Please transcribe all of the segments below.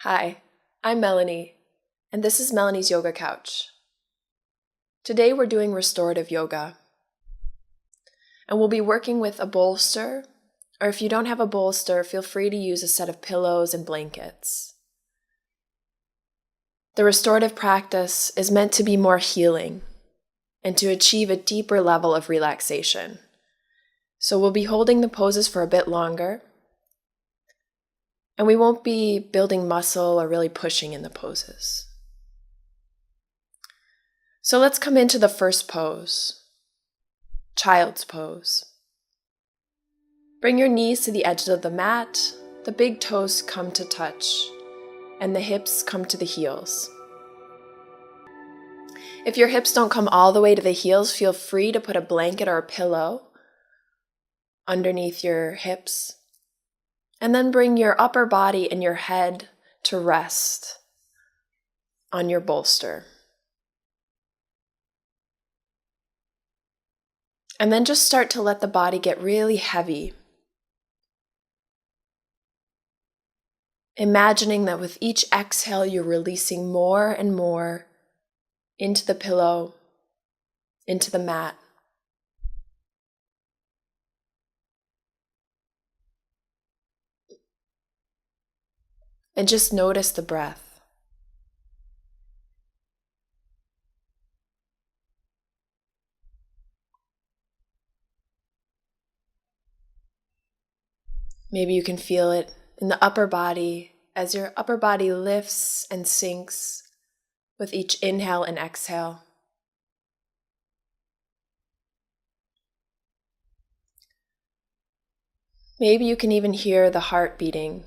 Hi, I'm Melanie, and this is Melanie's Yoga Couch. Today we're doing restorative yoga, and we'll be working with a bolster, or if you don't have a bolster, feel free to use a set of pillows and blankets. The restorative practice is meant to be more healing and to achieve a deeper level of relaxation. So we'll be holding the poses for a bit longer, and we won't be building muscle or really pushing in the poses. So let's come into the first pose, child's pose. Bring your knees to the edges of the mat, the big toes come to touch, and the hips come to the heels. If your hips don't come all the way to the heels, feel free to put a blanket or a pillow underneath your hips. And then bring your upper body and your head to rest on your bolster. And then just start to let the body get really heavy. Imagining that with each exhale, you're releasing more and more into the pillow, into the mat. And just notice the breath. Maybe you can feel it in the upper body as your upper body lifts and sinks with each inhale and exhale. Maybe you can even hear the heart beating.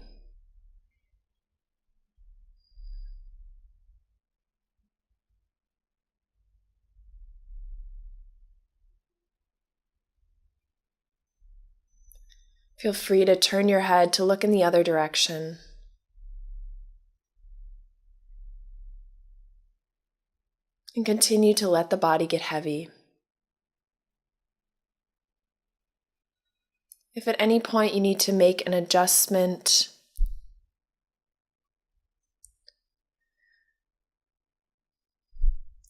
Feel free to turn your head to look in the other direction. And continue to let the body get heavy. If at any point you need to make an adjustment,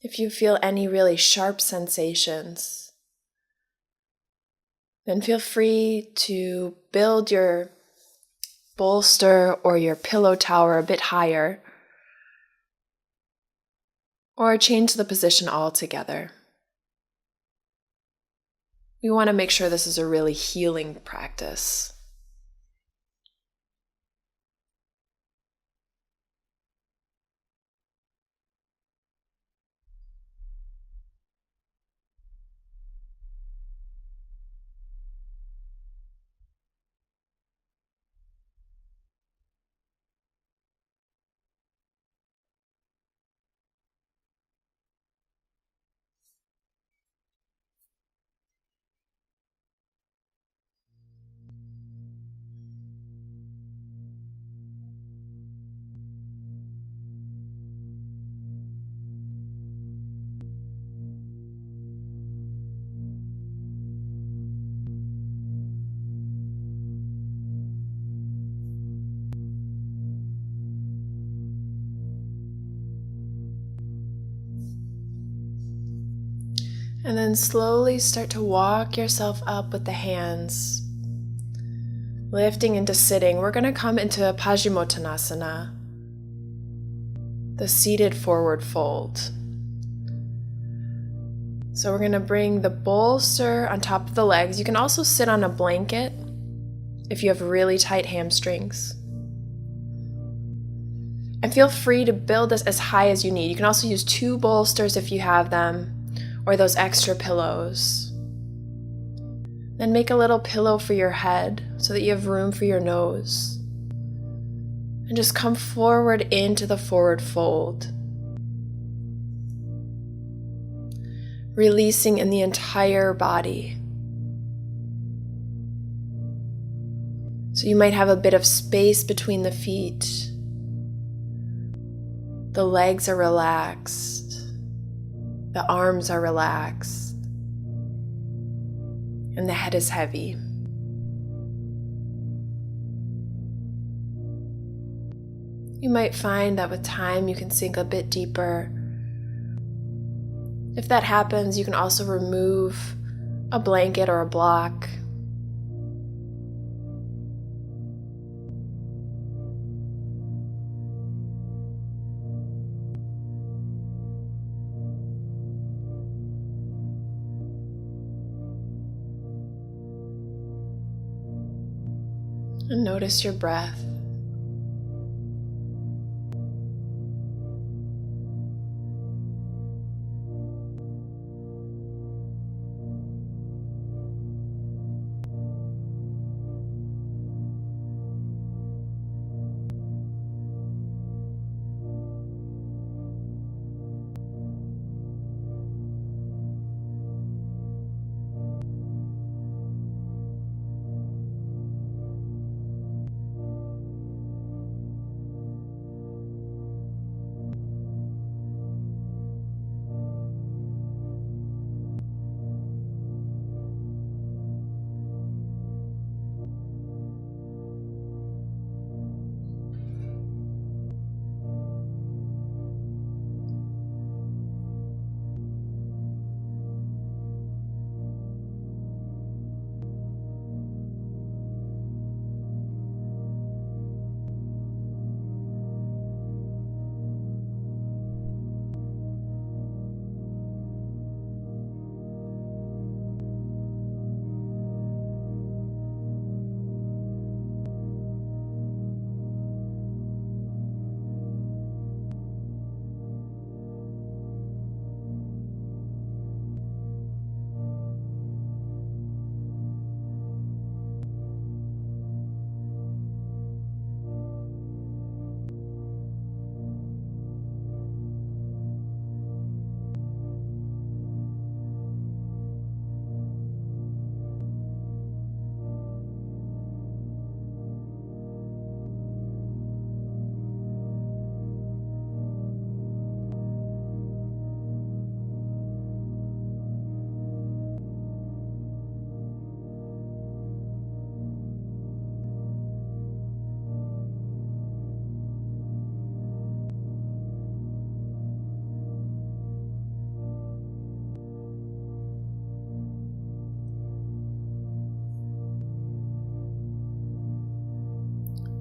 if you feel any really sharp sensations, then feel free to build your bolster or your pillow tower a bit higher, or change the position altogether. We want to make sure this is a really healing practice. And then slowly start to walk yourself up with the hands, lifting into sitting. We're going to come into Paschimottanasana, the seated forward fold. So we're going to bring the bolster on top of the legs. You can also sit on a blanket if you have really tight hamstrings. And feel free to build this as high as you need. You can also use 2 bolsters if you have them, or those extra pillows. Then make a little pillow for your head so that you have room for your nose. And just come forward into the forward fold. Releasing in the entire body. So you might have a bit of space between the feet. The legs are relaxed. The arms are relaxed, and the head is heavy. You might find that with time you can sink a bit deeper. If that happens, you can also remove a blanket or a block. And notice your breath.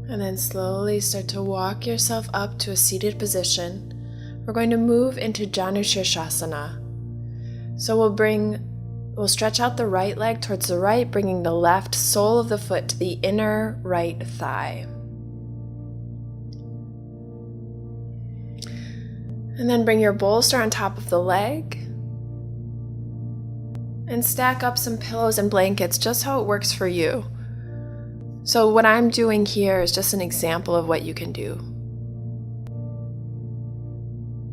And then slowly start to walk yourself up to a seated position. We're going to move into Jhana Shoshanna. So we'll stretch out the right leg towards the right, bringing the left sole of the foot to the inner right thigh. And then bring your bolster on top of the leg. And stack up some pillows and blankets, just how it works for you. So what I'm doing here is just an example of what you can do.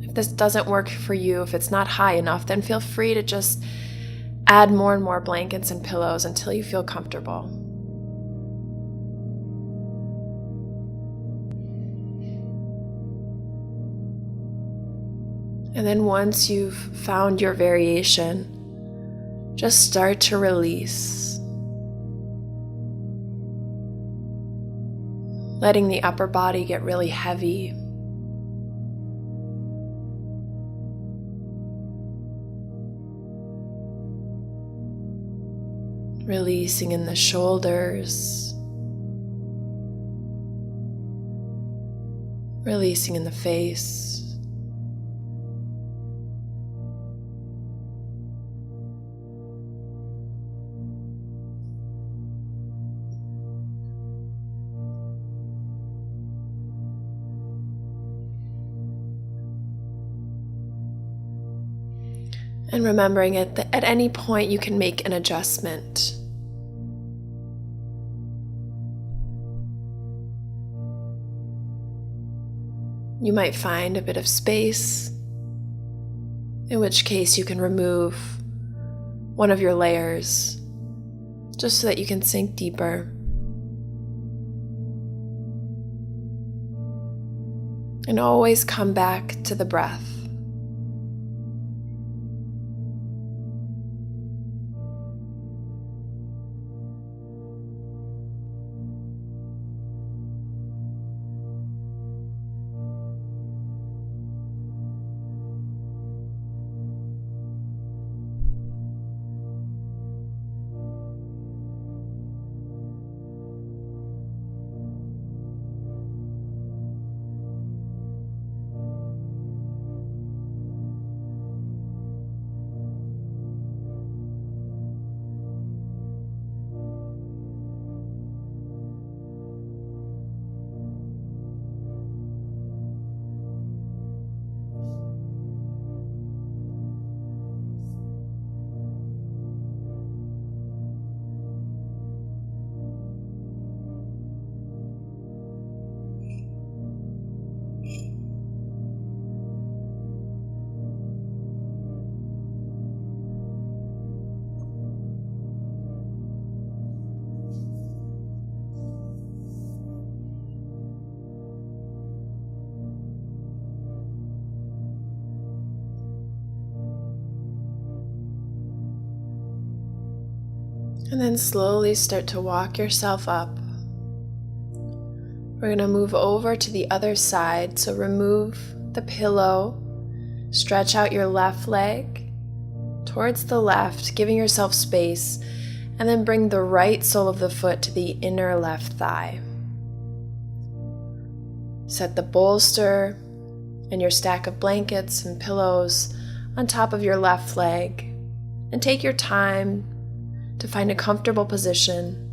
If this doesn't work for you, if it's not high enough, then feel free to just add more and more blankets and pillows until you feel comfortable. And then once you've found your variation, just start to release. Letting the upper body get really heavy. Releasing in the shoulders. Releasing in the face. And remembering that at any point you can make an adjustment. You might find a bit of space, in which case you can remove one of your layers, just so that you can sink deeper. And always come back to the breath. And then slowly start to walk yourself up. We're going to move over to the other side. So remove the pillow, stretch out your left leg towards the left, giving yourself space, and then bring the right sole of the foot to the inner left thigh. Set the bolster and your stack of blankets and pillows on top of your left leg, and take your time to find a comfortable position.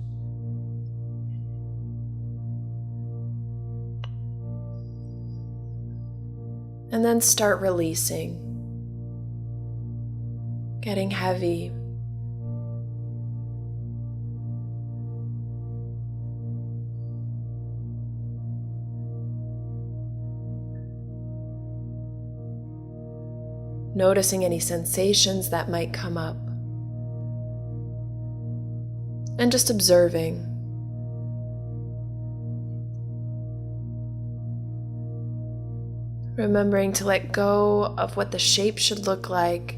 And then start releasing, getting heavy. Noticing any sensations that might come up. And just observing. Remembering to let go of what the shape should look like.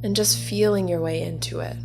And just feeling your way into it.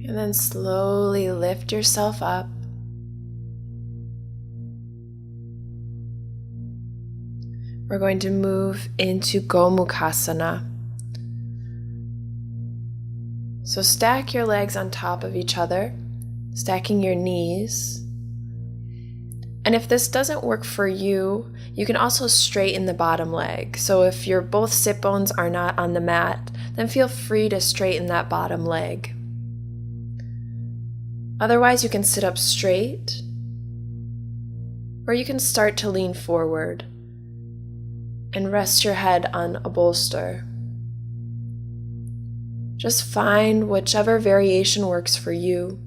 And then slowly lift yourself up. We're going to move into Gomukhasana. So stack your legs on top of each other, stacking your knees. And if this doesn't work for you, you can also straighten the bottom leg. So if your both sit bones are not on the mat, then feel free to straighten that bottom leg. Otherwise, you can sit up straight, or you can start to lean forward and rest your head on a bolster. Just find whichever variation works for you.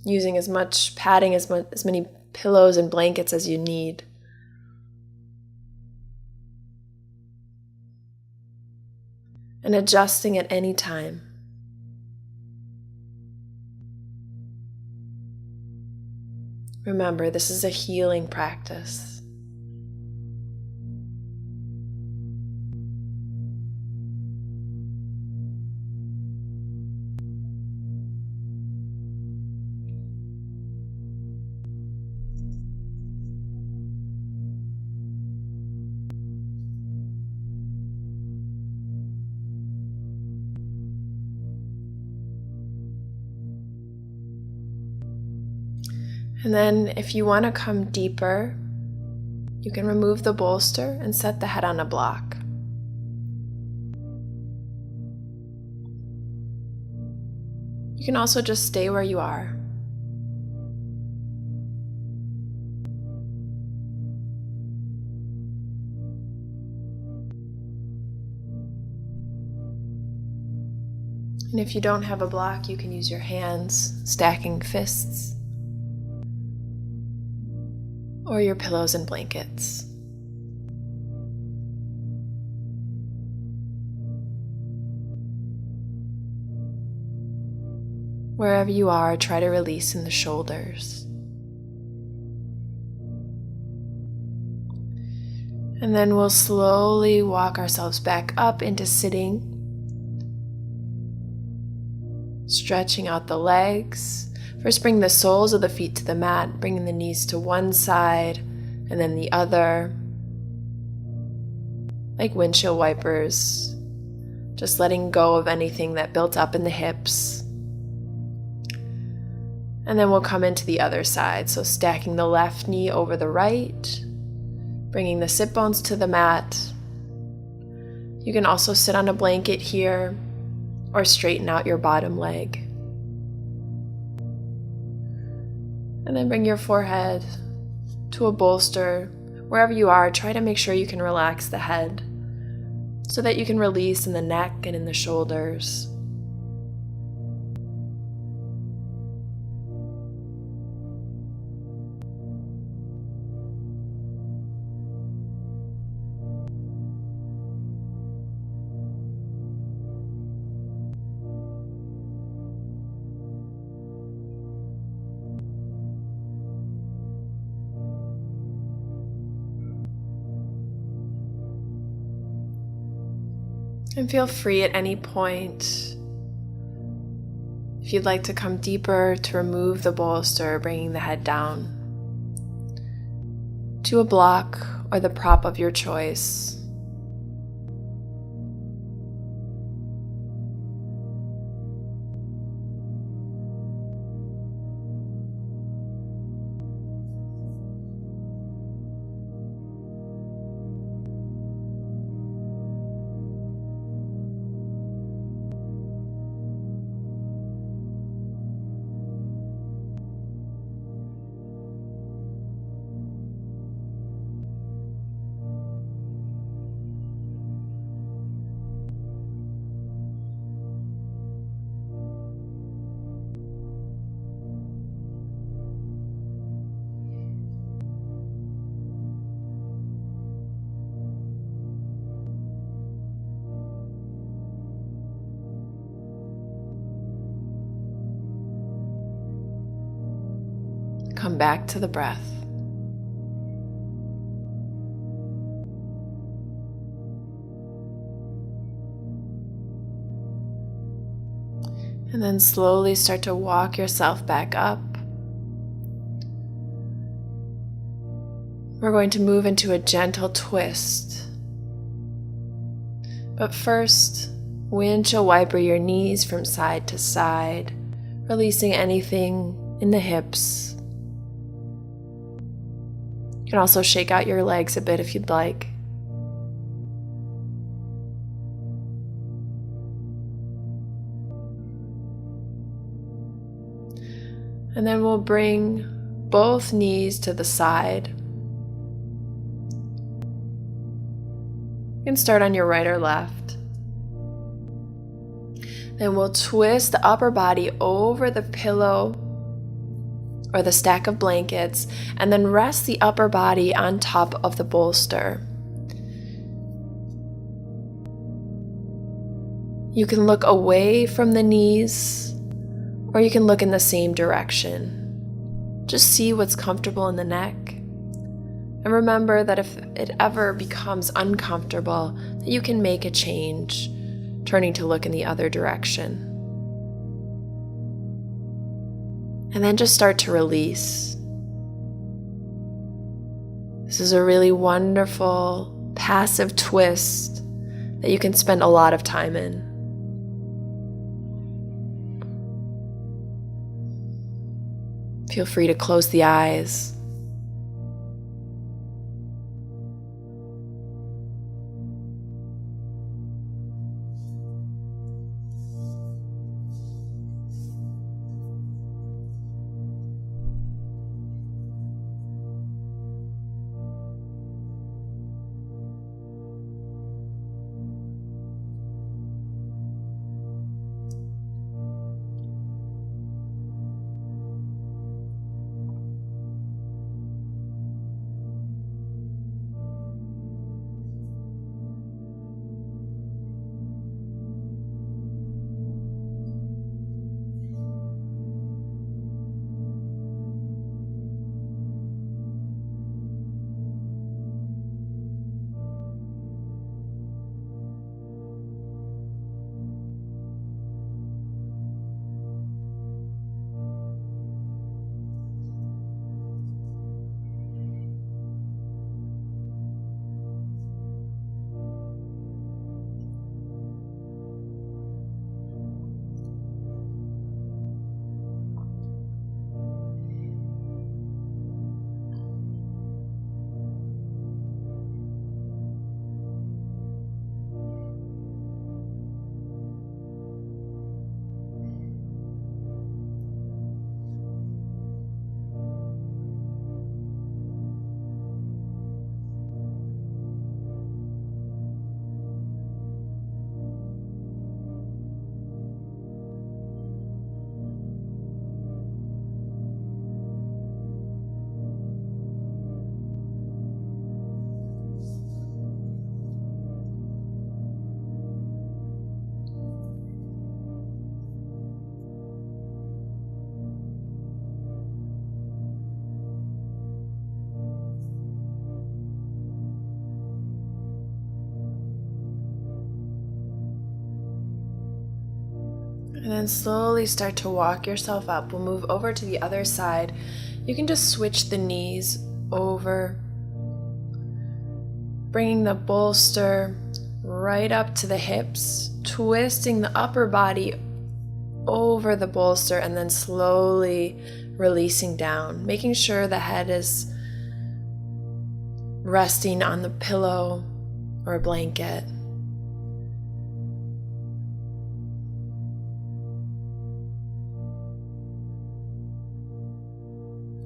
Using as much padding, as many pillows and blankets as you need. And adjusting at any time. Remember, this is a healing practice. And then if you want to come deeper, you can remove the bolster and set the head on a block. You can also just stay where you are. And if you don't have a block, you can use your hands, stacking fists, or your pillows and blankets. Wherever you are, try to release in the shoulders. And then we'll slowly walk ourselves back up into sitting, stretching out the legs. First, bring the soles of the feet to the mat, bringing the knees to one side and then the other, like windshield wipers, just letting go of anything that built up in the hips. And then we'll come into the other side. So stacking the left knee over the right, bringing the sit bones to the mat. You can also sit on a blanket here or straighten out your bottom leg. And then bring your forehead to a bolster. Wherever you are, try to make sure you can relax the head so that you can release in the neck and in the shoulders. And feel free at any point, if you'd like to come deeper, to remove the bolster, bringing the head down to a block or the prop of your choice. Come back to the breath. And then slowly start to walk yourself back up. We're going to move into a gentle twist. But first, windshield wiper your knees from side to side, releasing anything in the hips. You can also shake out your legs a bit if you'd like. And then we'll bring both knees to the side. You can start on your right or left. Then we'll twist the upper body over the pillow or the stack of blankets, and then rest the upper body on top of the bolster. You can look away from the knees, or you can look in the same direction. Just see what's comfortable in the neck. And remember that if it ever becomes uncomfortable, that you can make a change, turning to look in the other direction. And then just start to release. This is a really wonderful, passive twist that you can spend a lot of time in. Feel free to close the eyes. And then slowly start to walk yourself up. We'll move over to the other side. You can just switch the knees over, bringing the bolster right up to the hips, twisting the upper body over the bolster, and then slowly releasing down, making sure the head is resting on the pillow or a blanket.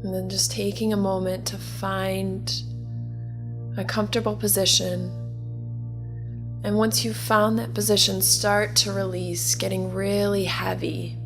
And then just taking a moment to find a comfortable position. And once you've found that position, start to release, getting really heavy.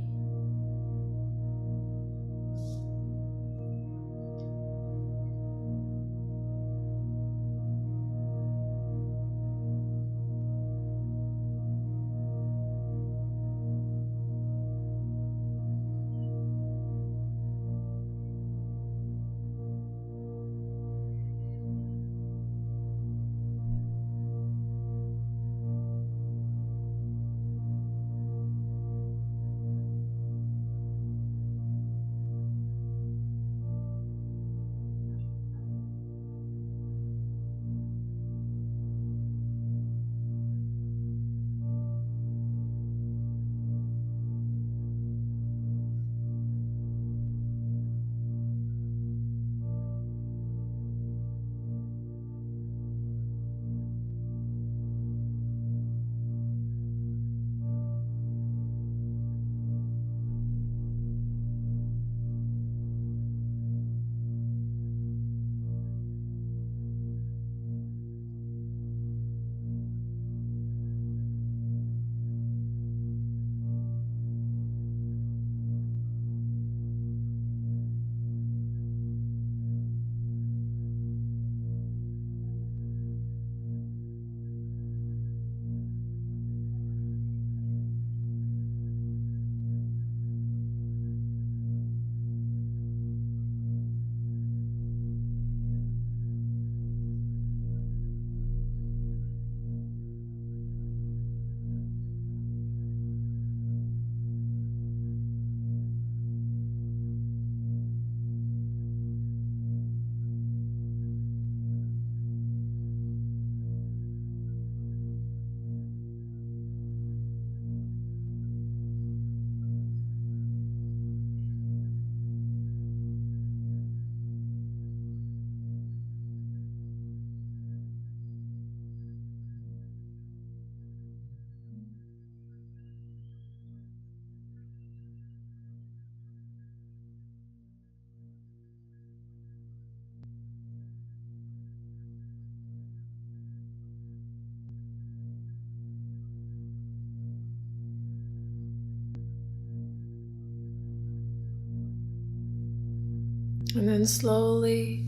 And then slowly,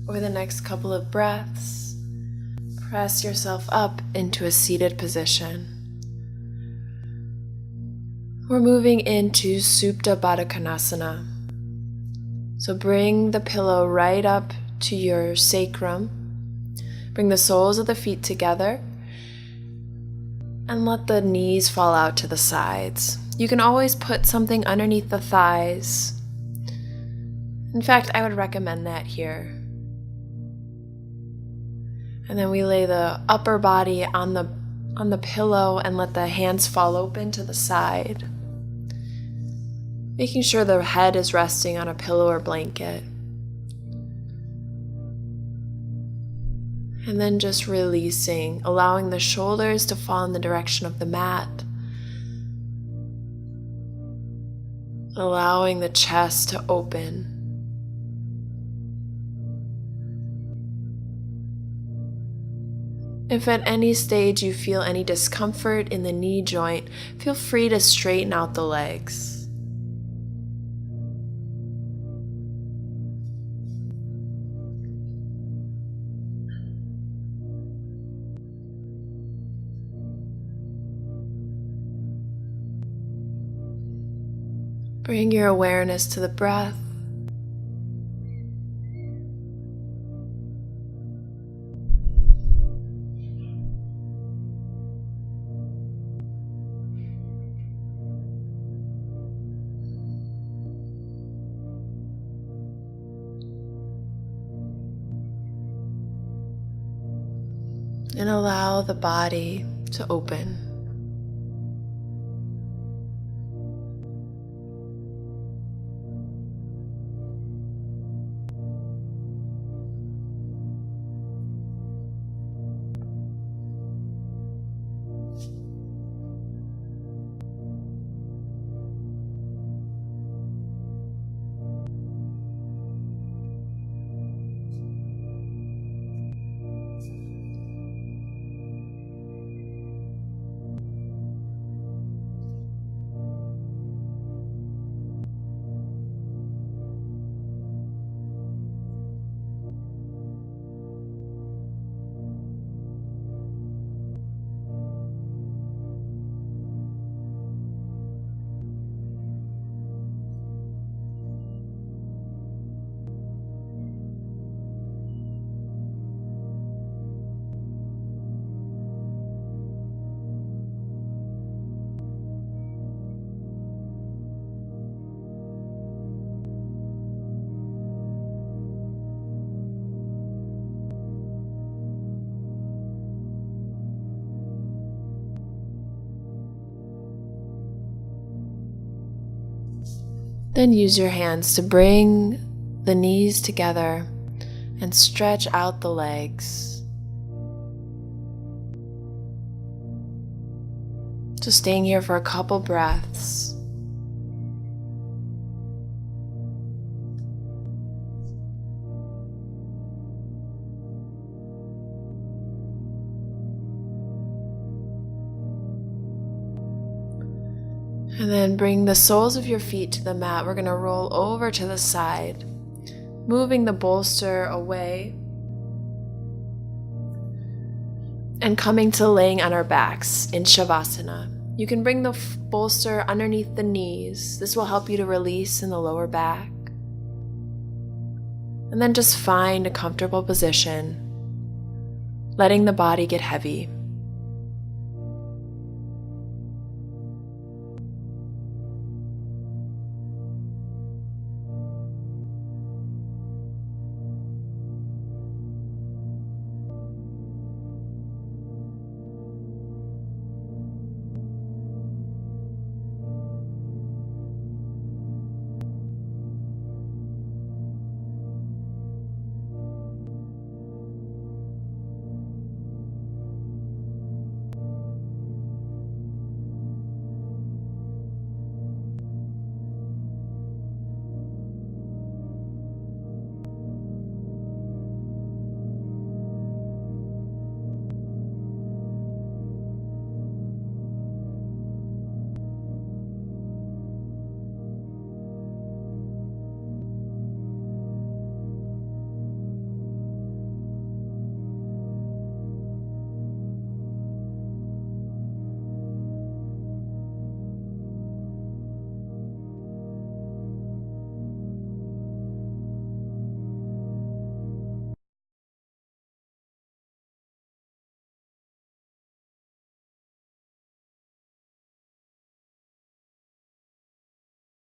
over the next couple of breaths, press yourself up into a seated position. We're moving into Supta Baddha Konasana. So bring the pillow right up to your sacrum. Bring the soles of the feet together and let the knees fall out to the sides. You can always put something underneath the thighs. In fact, I would recommend that here. And then we lay the upper body on the pillow and let the hands fall open to the side, making sure the head is resting on a pillow or blanket. And then just releasing, allowing the shoulders to fall in the direction of the mat, allowing the chest to open. If at any stage you feel any discomfort in the knee joint, feel free to straighten out the legs. Bring your awareness to the breath. and allow the body to open. Then use your hands to bring the knees together and stretch out the legs. Just staying here for a couple breaths. And then bring the soles of your feet to the mat. We're going to roll over to the side, moving the bolster away and coming to laying on our backs in Shavasana. You can bring the bolster underneath the knees. This will help you to release in the lower back. And then just find a comfortable position, letting the body get heavy.